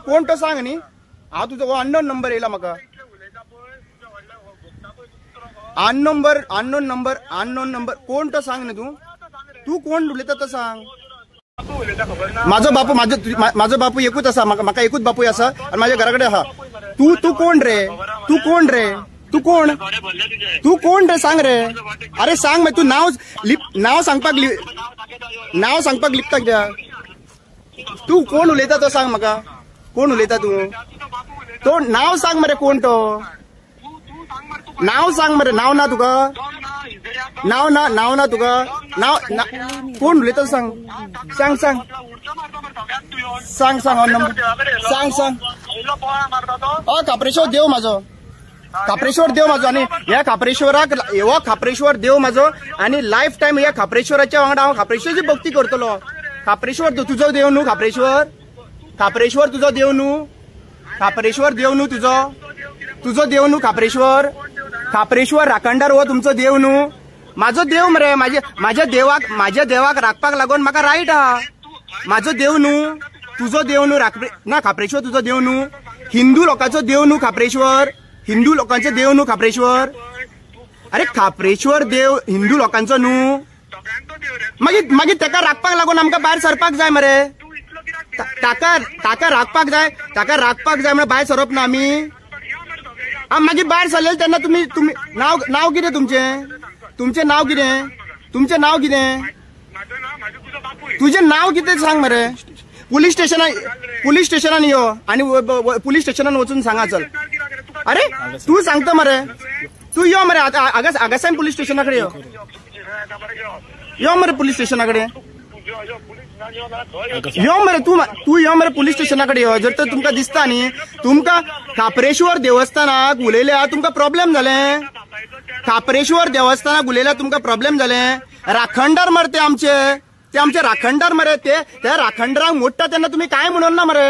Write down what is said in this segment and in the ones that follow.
कोण तो सांग न्ही हांव तुजो हो अननोन नंबर येयला म्हाका अननोन नंबर कोण तो सांग न्ही तू कोण उलयता तो सांग माझो बापू एकूच आसा म्हाका एकूच बापूय आसा आनी म्हाज्या घरा कडेन आहा तू कोण रे तू कोण रे सांग रे अरे सांग तू नाव सांगपाक लिपता कित्याक तू कोण उलयता तो सांग म्हाका कोण उलयता तू नाव सांग मरे कोण तो नाव सांग मरे नाव ना तुका नाव ना तुका नाव कोण उलयता सांग हो नंबर सांग खापरेश्वर देव म्हाजो आनी ह्या खापरेश्वराक हो खापरेश्वर देव म्हाजो आनी लायफ टायम ह्या खापरेश्वराच्या वांगडा हांव खापरेश्वराची भक्ती करतलो खापरेश्वर तुजो देव न्हू खापरेश्वर तुजो देव न्हू खापरेश्वर देव न्हू तुजो देव न्हू खापरेश्वर राखणदार हो तुमचो देव न्हू म्हाजो देव मरे म्हाज्या देवाक राखपाक लागून म्हाका रायट आहा म्हाजो देव न्हू तुजो देव न्हू ना खापरेश्वर तुजो देव न्हू हिंदू लोकांचो देव न्हू हिंदू लोकांचो देव न्हू खापरेश्वर अरे खापरेश्वर देव हिंदू लोकांचो न्हू मागीर ताका राखपाक लागून आमकां भायर सरपाक जाय मरे ताका राखपाक जाय म्हणून भायर सरप ना आमी मागीर भायर सरले तेन्ना तुम्ही नाव कितें तुमचें नाव कितें तुजें नाव कितें सांग मरे पुलीस स्टेशनान यो आनी पुलीस स्टेशनान वचून सांगा चल अरे तू सांगता मरे तू यो मरे आगासायन पुलीस स्टेशना कडेन यो मरे पुलीस स्टेशना कडेन यो मरे तू यो मरे पुलीस स्टेशना कडेन यो जर तर तुमकां दिसता न्ही तुमकां खापरेश्वर देवस्थानाक उलयल्या तुमकां प्रॉब्लेम जालें खापरेश्वर देवस्थानाक उलयल्या तुमकां प्रॉब्लेम जालें राखणदार मरे ते आमचे राखणदार मरे ते राखणदारांक मोडटा तेन्ना तुमी कांय म्हणून ना मरे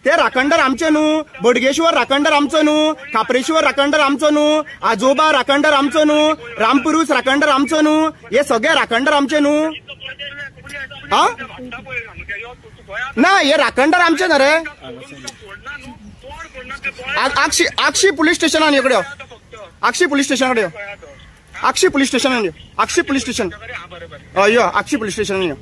ते राखणदार आमचे न्हू बोडगेश्वर राखणदार आमचो न्हू खापरेश्वर राखणदार आमचो न्हू आजोबा राखणदार आमचो न्हू रामपुरूष राखणदार आमचो न्हू हे सगळे राखणदार आमचे न्हू हा ना हे राखणदार आमचे ना रे आक्षी पुलीस स्टेशनान येकडे आक्षी पुलीस स्टेशनाकडे यो आक्षी पुलीस स्टेशनान यो आक्षी पुलीस स्टेशन यो आक्षी पुलीस स्टेशनान यो